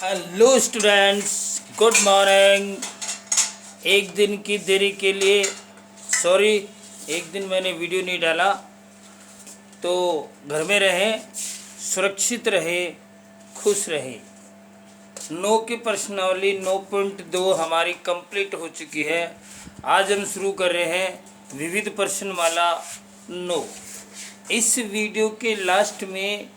Hello students, good morning. एक दिन की देरी के लिए सॉरी। एक दिन मैंने वीडियो नहीं डाला, तो घर में रहें, सुरक्षित रहे, खुश रहे। 9 की प्रश्नावली 9.2 हमारी कंप्लीट हो चुकी है। आज हम शुरू कर रहे हैं विविध प्रश्नमाला 9। इस वीडियो के लास्ट में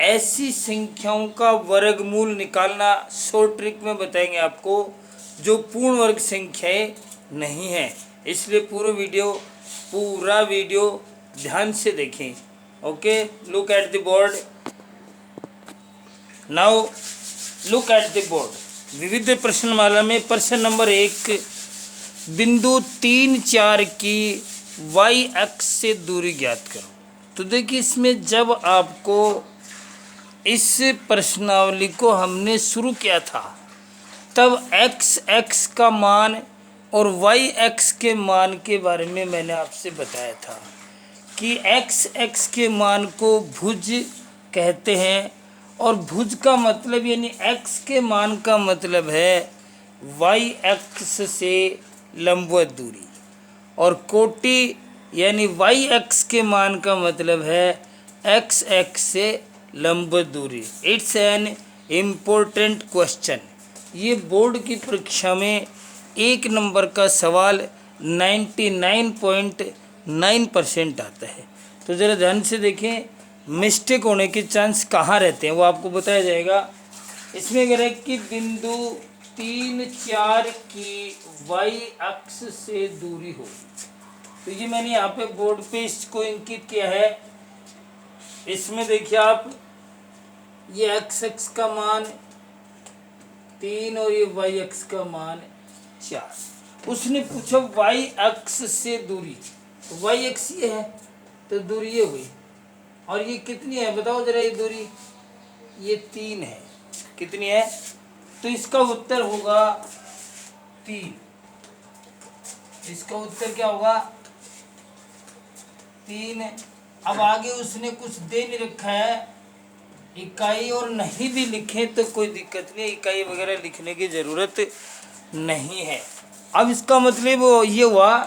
ऐसी संख्याओं का वर्गमूल निकालना शॉर्ट ट्रिक में बताएंगे आपको, जो पूर्ण वर्ग संख्याएं नहीं है। इसलिए पूरा वीडियो ध्यान से देखें। Okay, look at the board now. Look at the board. विविध प्रश्नमाला में प्रश्न नंबर 1, बिंदु 3, 4 की वाई एक्स से दूरी ज्ञात करो। तो देखिए, इसमें जब आपको इस प्रश्नावली को हमने शुरू किया था, तब x का मान और y के मान के बारे में मैंने आपसे बताया था कि x के मान को भुज कहते हैं, और भुज का मतलब यानी x के मान का मतलब है y से लंबवत दूरी, और कोटि यानी y के मान का मतलब है x से लंबवत दूरी। It's an important question. ये बोर्ड की परीक्षा में 1 नंबर का सवाल 99.9% आता है। तो ज़रा ध्यान से देखें, मिस्टेक होने के चांस कहाँ रहते हैं वो आपको बताया जाएगा। इसमें अगर है कि बिंदु 3, 4 की वाई अक्ष से दूरी हो, तो ये मैंने यहाँ पे बोर्ड पे इसको इंकित किया है। इसमें देखिए आप, ये x का मान 3 और ये y का मान 4। उसने पूछा y अक्ष से दूरी, तो y ये है, तो दूरी ये हुई। और ये कितनी है बताओ जरा, ये दूरी ये 3 है। कितनी है? तो इसका उत्तर होगा 3। इसका उत्तर क्या होगा? 3। अब आगे उसने कुछ दे नहीं रखा है इकाई, और नहीं भी लिखे तो कोई दिक्कत नहीं, इकाई वगैरह लिखने की ज़रूरत नहीं है। अब इसका मतलब ये हुआ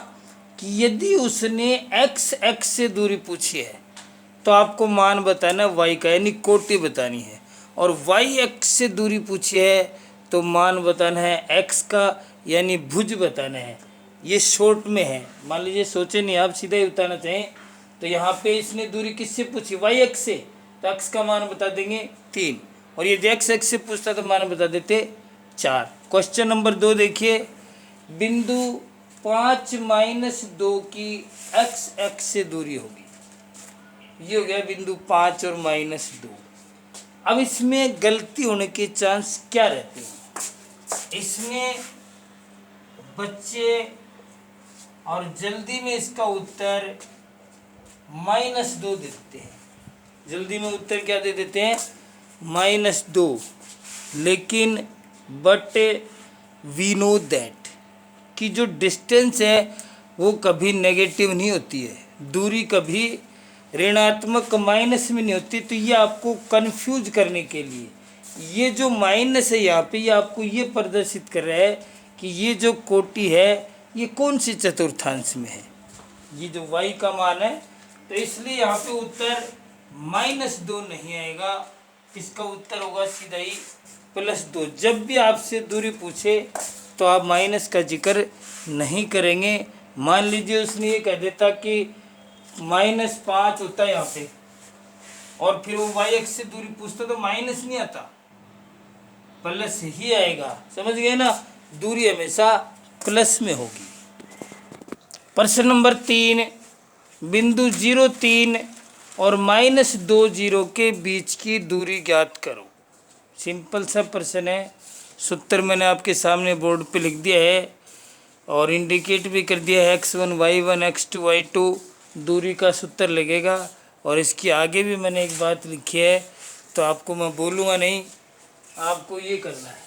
कि यदि उसने x से दूरी पूछी है, तो आपको मान बताना y का, यानी कोटि बतानी है। और y से दूरी पूछी है तो मान बताना है x का, यानी भुज बताना है। ये शॉर्ट में है, मान लीजिए सोचे नहीं आप, सीधा ही बताना चाहें तो यहाँ पे इसने दूरी किससे पूछी? y से, तो x का मान बता देंगे 3, और यदि x से पूछता तो मान बता देते 4। क्वेश्चन नंबर 2 देखिए, बिंदु 5 - 2 की x से दूरी होगी। ये हो गया बिंदु 5 और -2। अब इसमें गलती होने के चांस क्या रहते हैं? इसमें बच्चे और जल्दी में इसका उत्तर -2 देते हैं। जल्दी में उत्तर क्या दे देते हैं? -2। लेकिन बट वी नो दैट कि जो डिस्टेंस है वो कभी नेगेटिव नहीं होती है, दूरी कभी ऋणात्मक माइनस में नहीं होती। तो ये आपको कंफ्यूज करने के लिए ये जो माइनस है यहाँ पे, ये आपको ये प्रदर्शित कर रहा है कि ये जो कोटि है ये कौन सी चतुर्थांश में है, ये जो y का मान है। तो इसलिए यहाँ पे उत्तर -2 नहीं आएगा, इसका उत्तर होगा सीधा ही +2। जब भी आपसे दूरी पूछे तो आप माइनस का जिक्र नहीं करेंगे। मान लीजिए उसने ये कह देता कि -5 होता है यहाँ पे, और फिर वो y से दूरी पूछता तो माइनस नहीं आता, प्लस ही आएगा। समझ गए ना? दूरी हमेशा प्लस में होगी। प्रश्न नंबर 3, बिंदु 0, 3 और -20 के बीच की दूरी ज्ञात करो। सिंपल सा प्रश्न है, सूत्र मैंने आपके सामने बोर्ड पे लिख दिया है और इंडिकेट भी कर दिया है। x1 y1 x2 y2 दूरी का सूत्र लगेगा। और इसकी आगे भी मैंने एक बात लिखी है, तो आपको मैं बोलूँगा नहीं, आपको ये करना है।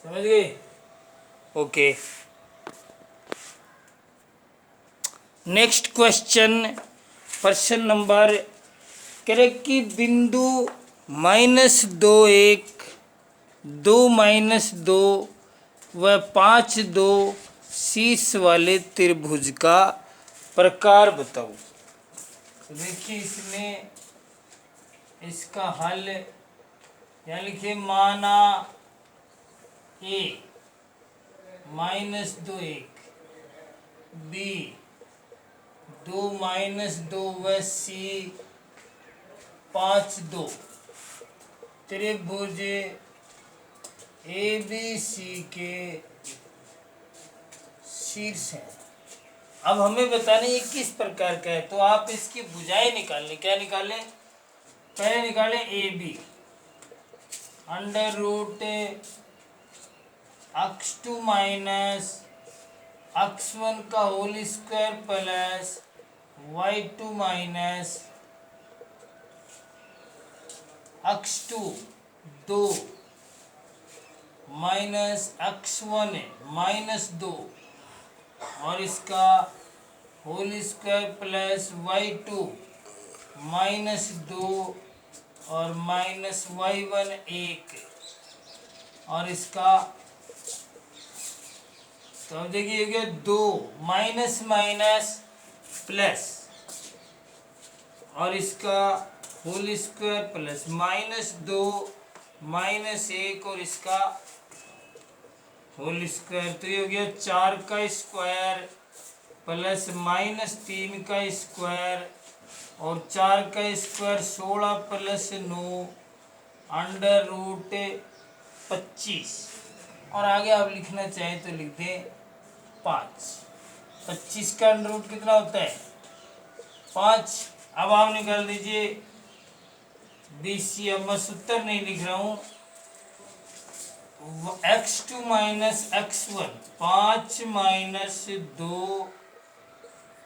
समझ गए? Okay, next question. प्रश्न नंबर कह रहे कि बिंदु -2 1 2 -2 व 5 2 शीर्ष वाले त्रिभुज का प्रकार बताओ। तो देखिए इसमें इसका हल यहाँ लिखिए, माना A -2 1 B 2 -2 व C 5 2 त्रिभुज ABC के शीर्ष है। अब हमें बताना ये किस प्रकार का है, तो आप इसकी भुजाएं निकालें। क्या निकालें? पहले निकालें AB √ x2 - x1 का whole square plus y2 - x2 2 -x1 -2 और इसका होल स्क्वायर प्लस y2 -2 और -y1 1 और इसका, तो अब देखिए ये 2 माइनस माइनस प्लस और इसका होल स्क्वायर प्लस -2 -1 और इसका होल स्क्वायर, तो ये हो गया 4 का स्क्वायर प्लस -3 का स्क्वायर और 4 का स्क्वायर 16 प्लस 9 √25 और आगे आप लिखना चाहें तो लिख दें 5। 25 का अंडर कितना होता है? 5। अब आप निकाल दीजिए BC। अब मैं सूत्र नहीं लिख रहा हूँ। x2 - x1 5 - 2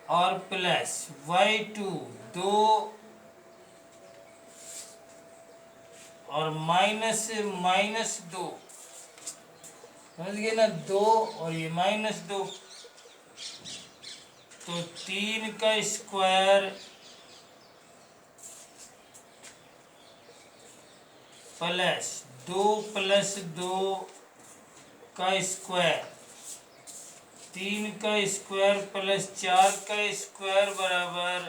और प्लस y2 2 और -2 समझ गए ना, 2 और ये -2, तो 3 का स्क्वायर प्लस 2 + 2 का स्क्वायर, 3 का स्क्वायर प्लस 4 का स्क्वायर बराबर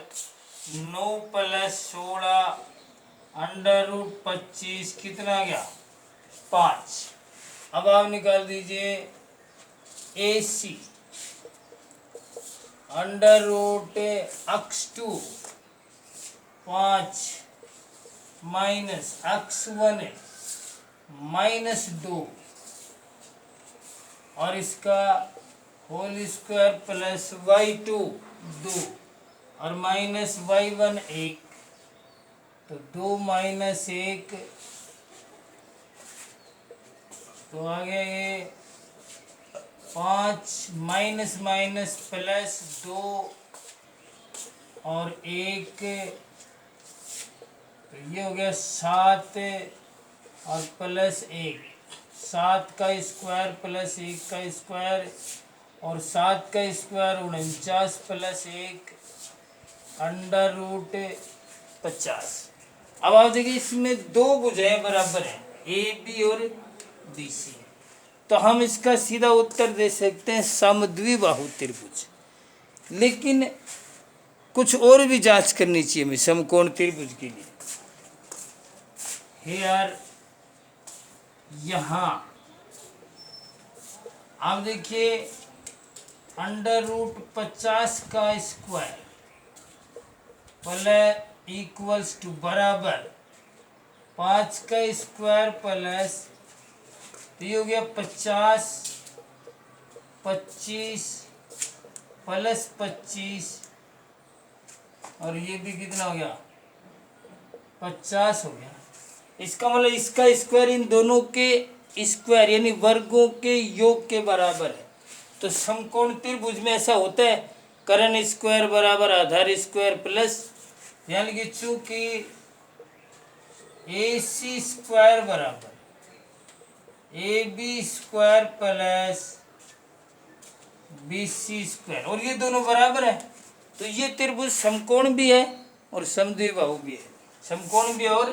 9 + 16 √25 कितना आ गया? 5। अब आप निकाल दीजिए AC √x2 5 -x1 -2 और इसका होल स्क्वायर प्लस y2 2 और -y1 1, तो 2 - 1 तो आ गया ये 5 प्लस 2 और 1, तो ये हो गया 7 और प्लस 1, 7 का स्क्वायर प्लस 1 का स्क्वायर और 7 का स्क्वायर 49 प्लस 1 √50। अब आप देखिए इसमें 2 भुजाएं बराबर हैं, AB और BC, तो हम इसका सीधा उत्तर दे सकते हैं समद्विबाहु त्रिभुज। लेकिन कुछ और भी जांच करनी चाहिए हमें समकोण त्रिभुज के लिए। हेयर यहाँ आप देखिए √50 का स्क्वायर प्लस = बराबर 5 का स्क्वायर प्लस, तो ये हो गया 50 25 प्लस 25 और ये भी कितना हो गया? 50 हो गया। इसका मतलब इसका स्क्वायर इन दोनों के स्क्वायर यानी वर्गों के योग के बराबर है। तो समकोण त्रिभुज में ऐसा होता है, कर्ण स्क्वायर बराबर आधार स्क्वायर प्लस, यानी कि चूंकि AC स्क्वायर बराबर AB square plus BC square और ये दोनों बराबर है, तो ये त्रिभुज समकोण भी है और समद्विबाहु भी है। समकोण भी और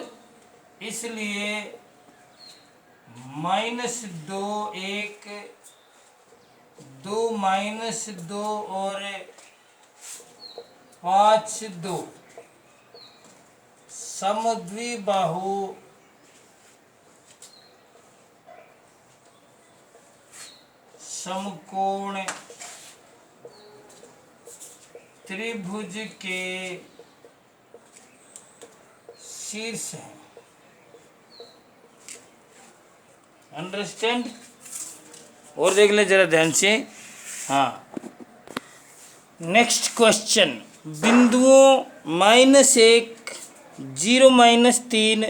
इसलिए -2 1 2 -2 और 5 2 समद्विबाहु समकोण त्रिभुज के शीर्ष हैं। अंडरस्टैंड? और देख ले जरा ध्यान से। हाँ, नेक्स्ट क्वेश्चन। बिंदुओं -1 0 -3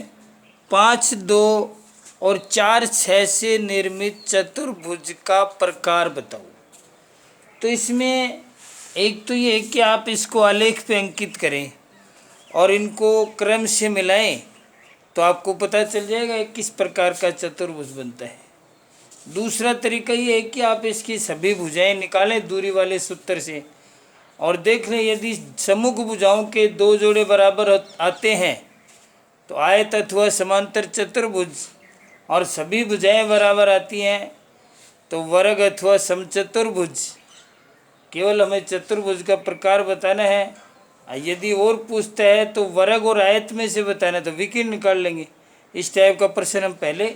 5 2 और 4 6 से निर्मित चतुर्भुज का प्रकार बताओ। तो इसमें एक तो ये है कि आप इसको आलेख पे अंकित करें और इनको क्रम से मिलाएं तो आपको पता चल जाएगा किस प्रकार का चतुर्भुज बनता है। दूसरा तरीका ये है कि आप इसकी सभी भुजाएं निकालें दूरी वाले सूत्र से और देख लें यदि सम्मुख भुजाओं के 2 जोड़े बराबर आते हैं तो आयत अथवा समांतर चतुर्भुज, और सभी भुजाएं बराबर आती हैं तो वर्ग अथवा समचतुर्भुज। केवल हमें चतुर्भुज का प्रकार बताना है। यदि और पूछता है तो वर्ग और आयत में से बताना तो विकिरण निकाल लेंगे। इस टाइप का प्रश्न हम पहले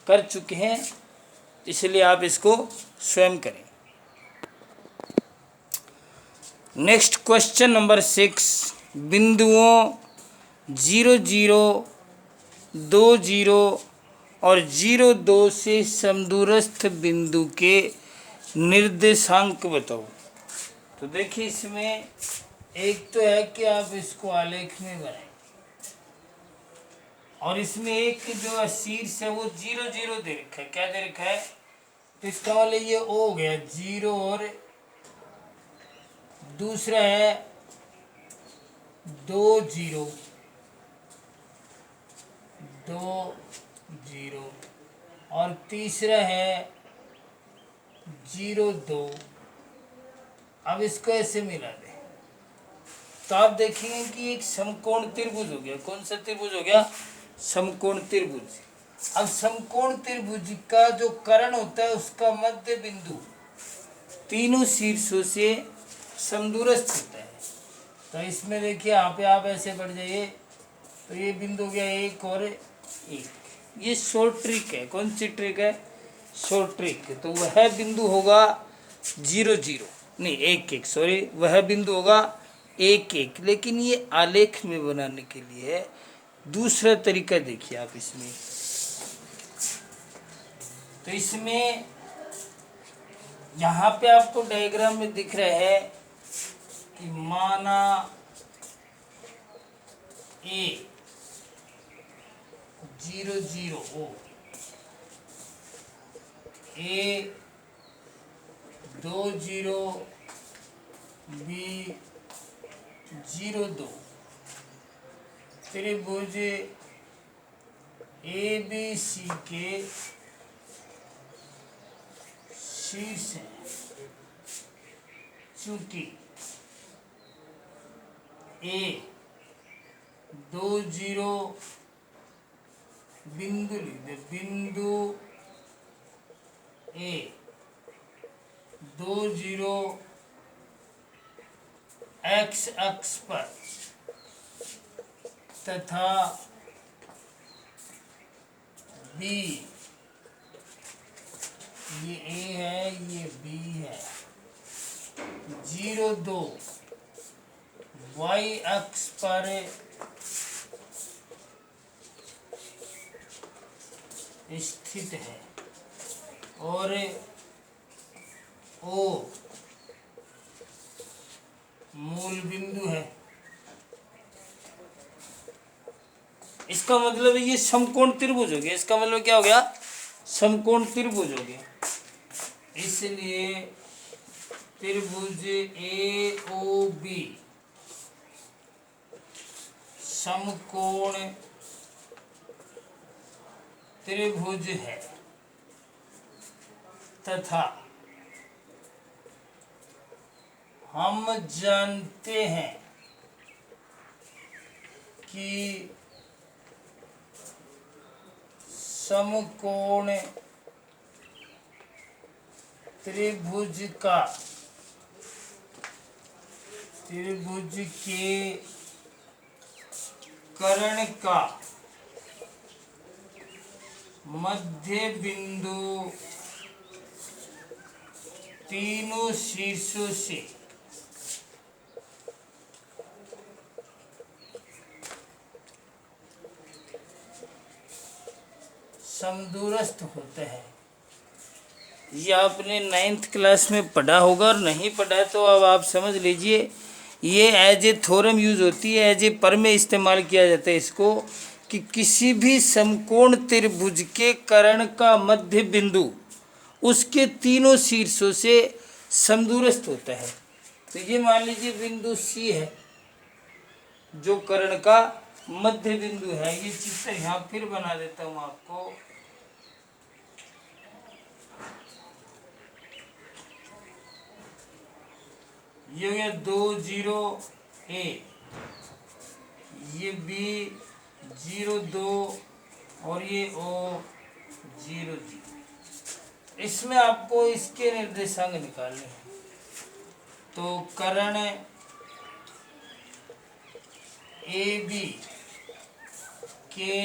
कर चुके हैं, इसलिए आप इसको स्वयं करें। Next question number 6। बिंदुओं 0 0 2 0 और 0 2 से समदूरस्थ बिंदु के निर्देशांक बताओ। तो देखिए इसमें एक तो है कि आप इसको आलेख में बनाएं और इसमें एक जो शीर्ष है वो 0 0 दे रखा है। क्या दे रखा है? तो इसका वाले ये O हो गया 0 और दूसरा है 2 0 2 0 और तीसरा है 0 2। अब इसको ऐसे मिला दें तो आप देखेंगे कि एक समकोण त्रिभुज हो गया। कौन सा त्रिभुज हो गया? समकोण त्रिभुज। अब समकोण त्रिभुज का जो कर्ण होता है उसका मध्य बिंदु तीनों शीर्षों से समदूरस्थ होता है। तो इसमें देखिए यहाँ पे आप ऐसे बढ़ जाइए तो ये बिंदु हो गया 1 और 1। ये शॉर्ट ट्रिक है। कौन सी ट्रिक है? Short trick. तो वह बिंदु होगा 0 0 नहीं 1 1 सॉरी, वह बिंदु होगा 1 1। लेकिन ये आलेख में बनाने के लिए है। दूसरा तरीका देखिए आप इसमें। तो इसमें यहाँ पे आपको डायग्राम में दिख रहा है कि माना A 0 0 O, A 2 0 B 0 2 त्रिभुज ABC के शीर्ष हैं। चूंकि A 2 0 बिंदु बिंदु A 2 0 x अक्ष पर तथा B, ये A है ये B है, 0 2 y अक्ष पर स्थित है और O मूल बिंदु है। इसका मतलब ये समकोण त्रिभुज हो गया। इसका मतलब क्या हो गया? समकोण त्रिभुज हो गया। इसलिए त्रिभुज AOB समकोण त्रिभुज है तथा हम जानते हैं कि समकोण त्रिभुज के कर्ण का मध्य बिंदु तीनों शीर्षों से समदूरस्थ होता है। ये आपने 9th क्लास में पढ़ा होगा, और नहीं पढ़ा तो अब आप समझ लीजिए। ये एज ए थ्योरम यूज होती है, एज ए पर में इस्तेमाल किया जाता है इसको, कि किसी भी समकोण त्रिभुज के कर्ण का मध्य बिंदु उसके तीनों शीर्षों से समदूरस्थ होता है। तो ये मान लीजिए बिंदु सी है जो कर्ण का मध्य बिंदु है। ये चित्र यहाँ फिर बना देता हूँ आपको। ये हो गया 2 0 A, ये B 0 2 और ये O 0 0। इसमें आपको इसके निर्देशांक निकालने हैं। तो कर्ण AB के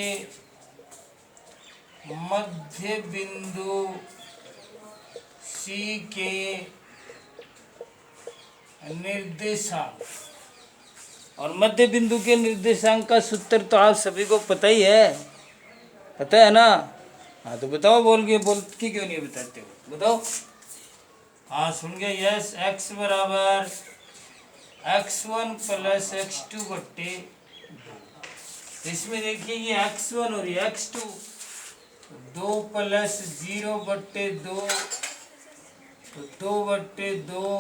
मध्य बिंदु C के निर्देशांक, और मध्य बिंदु के निर्देशांक का सूत्र तो आप सभी को पता ही है, पता है ना? हाँ तो बताओ, बोल के क्यों नहीं बताते हो, बताओ। हाँ सुन गए, यस। x बराबर x1 प्लस x2 बट्टे 2। इसमें देखिए ये x1 और ये x2, 2 प्लस 0 बट्टे 2, तो 2 बट्टे 2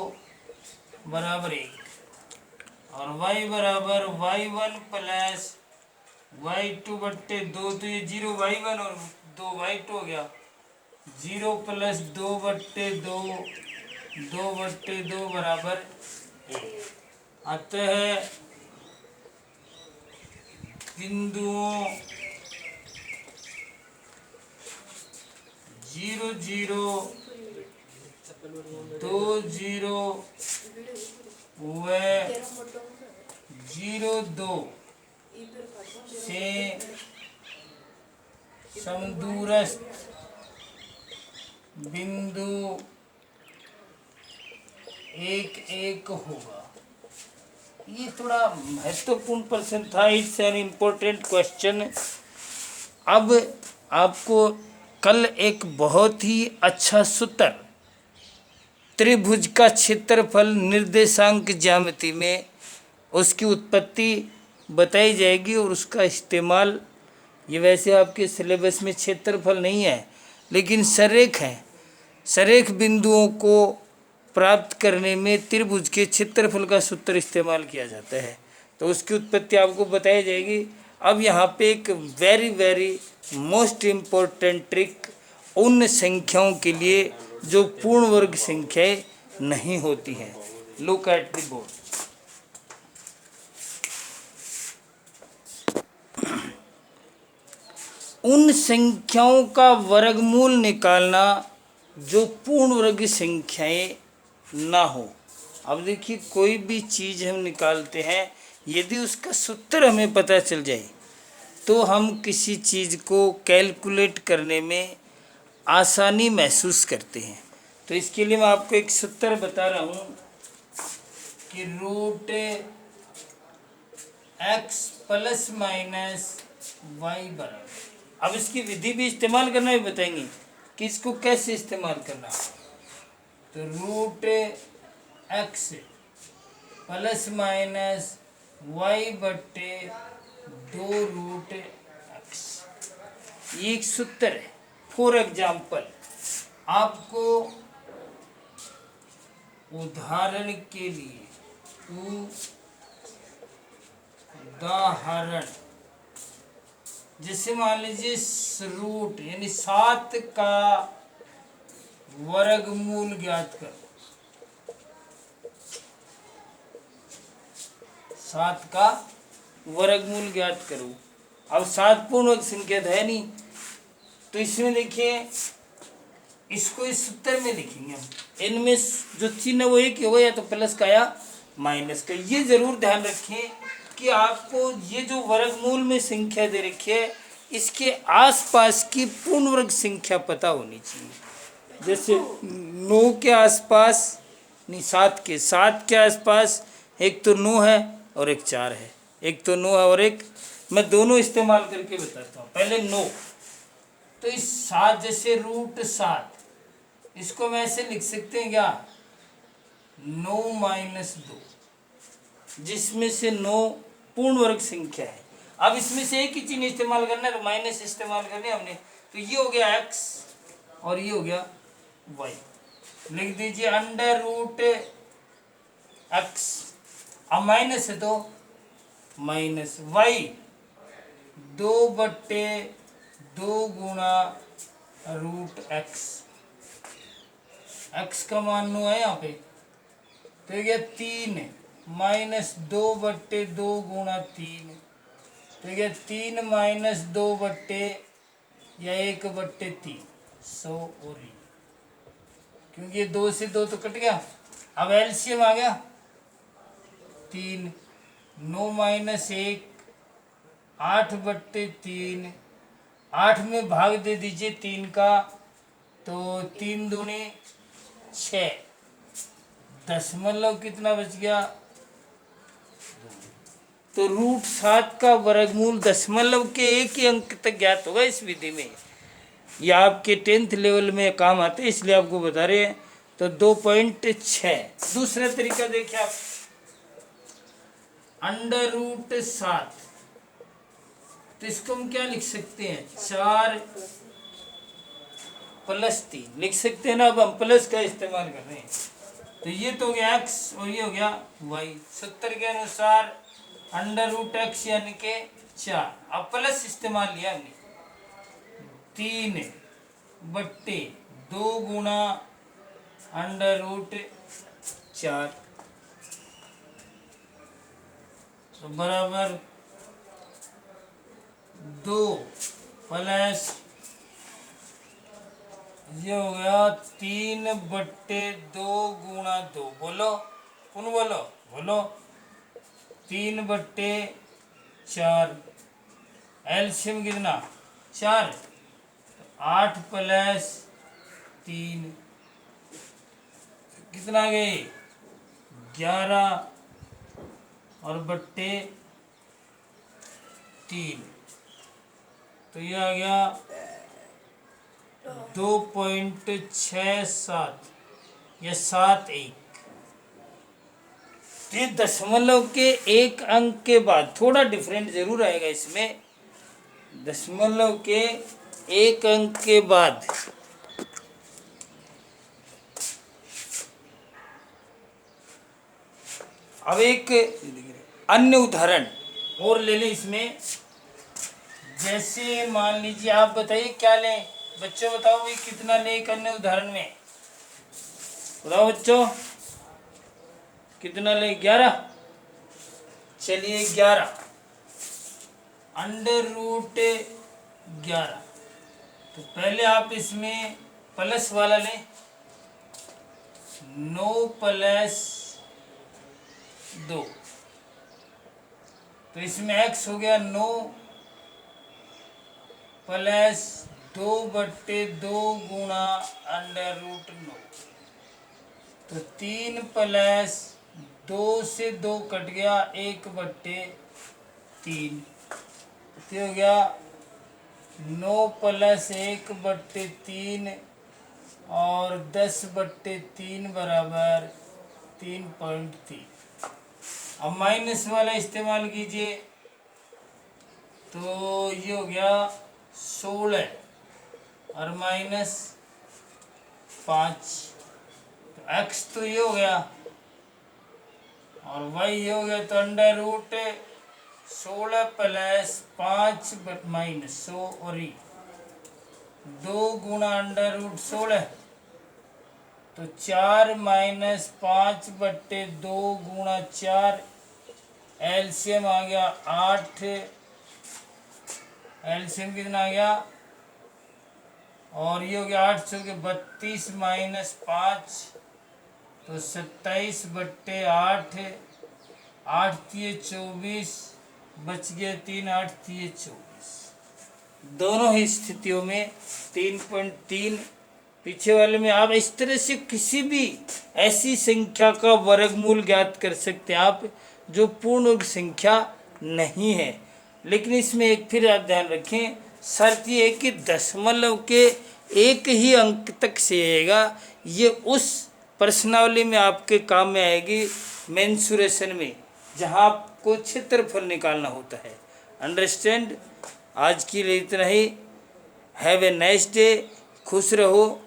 बराबर 1, और y बराबर y1 प्लस y2 बट्टे 2, तो ये 0 y1 और 2 y2 हो गया। 0 प्लस 2 बट्टे 2, 2 बट्टे 2 बराबर 1। अतः बिंदुओं 0 0 2 0 व 0 2 से समदूरस्थ बिंदु 1 1 होगा। ये थोड़ा महत्वपूर्ण प्रश्न था, इट्स एन इम्पोर्टेंट क्वेश्चन। अब आपको कल एक बहुत ही अच्छा सूत्र, त्रिभुज का क्षेत्रफल निर्देशांक ज्यामिति में उसकी उत्पत्ति बताई जाएगी और उसका इस्तेमाल, ये वैसे आपके सिलेबस में क्षेत्रफल नहीं है लेकिन संरेख है। संरेख बिंदुओं को प्राप्त करने में त्रिभुज के क्षेत्रफल का सूत्र इस्तेमाल किया जाता है, तो उसकी उत्पत्ति आपको बताई जाएगी। अब यहाँ पे एक very very most important trick उन संख्याओं के लिए जो पूर्ण वर्ग संख्याएं नहीं होती हैं। Look at the board. उन संख्याओं का वर्गमूल निकालना जो पूर्ण वर्ग संख्याएं ना हो। अब देखिए, कोई भी चीज़ हम निकालते हैं, यदि उसका सूत्र हमें पता चल जाए तो हम किसी चीज़ को कैलकुलेट करने में आसानी महसूस करते हैं। तो इसके लिए मैं आपको एक सूत्र बता रहा हूँ कि root x plus minus y बराबर। अब इसकी विधि भी इस्तेमाल करना भी बताएंगे कि इसको कैसे इस्तेमाल करना है। तो root x plus minus y बट्टे 2 रूट x, ये एक सूत्र है। फॉर एग्जाम्पल, आपको उदाहरण के लिए, उदाहरण जैसे मान लीजिए रूट यानी 7 का वर्गमूल ज्ञात करो। 7 का वर्गमूल ज्ञात करो। अब 7 पूर्ण वर्ग संख्या है नहीं, तो इसमें देखिए इसको इस सूत्र में लिखेंगे हम, इनमें जो चिन्ह वो एक ही होगा, या तो प्लस का या माइनस का। ये जरूर ध्यान रखें कि आपको ये जो वर्गमूल में संख्या दे रखी है इसके आसपास की पूर्ण वर्ग संख्या पता होनी चाहिए। जैसे 9 के आसपास, नहीं 7 के आसपास एक तो 9 है और एक 4 है, एक तो 9 है और एक, मैं दोनों इस्तेमाल करके बताता हूँ। पहले 9, तो इस 7 जैसे √7, इसको मैं ऐसे लिख सकते हैं क्या, 9 - 2, जिसमें से 9 पूर्ण वर्ग संख्या है। अब इसमें से एक ही चिन्ह इस्तेमाल करना है, तो माइनस इस्तेमाल करने हमने, तो ये हो गया x और ये हो गया y। लिख दीजिए √x, अब माइनस है तो माइनस y, 2/2 गुणा √x, x का मान लो है यहाँ पे, तो ये 3 -2/2 गुणा 3, तो ये 3 - 2/, या 1/3, 100 और ये, क्योंकि ये 2 से 2 तो कट गया। अब एलसीएम आ गया 3, 9 - 1, 8/3, 8 में भाग दे दीजिए 3 का, तो 3 दूनी 6, दशमलव कितना बच गया, तो √7 का वर्गमूल दशमलव के एक ही अंक तक ज्ञात होगा इस विधि में। यह आपके 10th लेवल में काम आते हैं, इसलिए आपको बता रहे हैं। तो 2.6। दूसरा तरीका देखिए आप, √7, तो इसको हम क्या लिख सकते हैं, 4 + 3 लिख सकते हैं ना। अब हम प्लस का इस्तेमाल कर रहे हैं, तो ये तो हो गया x और ये हो गया y। सूत्र के अनुसार √x यानी के 4, अब प्लस इस्तेमाल लिया हमने, 3/2 गुणा √4, तो बराबर 2 प्लस ये हो गया 3/2 गुणा 2, बोलो कौन बोलो, बोलो 3/4, एलसीएम कितना 4, 8 + 3 कितना गए 11 और बट्टे 3, तो ये आ गया 2.67 या 71। ये दशमलव के एक अंक के बाद थोड़ा डिफरेंट जरूर आएगा इसमें, दशमलव के एक अंक के बाद। अब एक अन्य उदाहरण और ले लें इसमें, जैसे मान लीजिए, आप बताइए क्या लें बच्चों, बताओ भाई कितना लें एक अन्य उदाहरण में, बताओ बच्चों कितना लें, 11। चलिए 11 √11, तो पहले आप इसमें प्लस वाला लें, 9 + 2, तो इसमें x हो गया 9 + 2/2 गुणा √9, तो 3 + 2 से 2 कट गया, 1/3, तो हो गया 9 + 1/3 और 10/3 बराबर 3.3। अब माइनस वाला इस्तेमाल कीजिए, तो ये हो गया 16 और -5, तो x तो ये हो गया और y ये हो गया, तो √16 + 5 -100 और 2 गुणा √16, तो 4 - 5/2 गुणा 4, एलसीएम आ गया 8, एलसीएम कितना आ गया और ये हो गया 8 चौके 32 माइनस 5 तो 27/8, 8 तिये 24, बच गया 3, 8 तिये 24। दोनों ही स्थितियों में 3.3। पीछे वाले में आप इस तरह से किसी भी ऐसी संख्या का वर्गमूल ज्ञात कर सकते हैं आप जो पूर्ण संख्या नहीं है। लेकिन इसमें एक फिर आप ध्यान रखें, शर्त ये है कि दशमलव के एक ही अंक तक से आएगा। ये उस प्रश्नावली में आपके काम में आएगी, मेंसुरेशन में, जहाँ आपको क्षेत्रफल निकालना होता है। अंडरस्टैंड। आज के लिए इतना ही। Have a nice day. खुश रहो,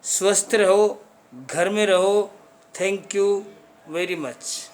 स्वस्थ रहो, घर में रहो। Thank you very much.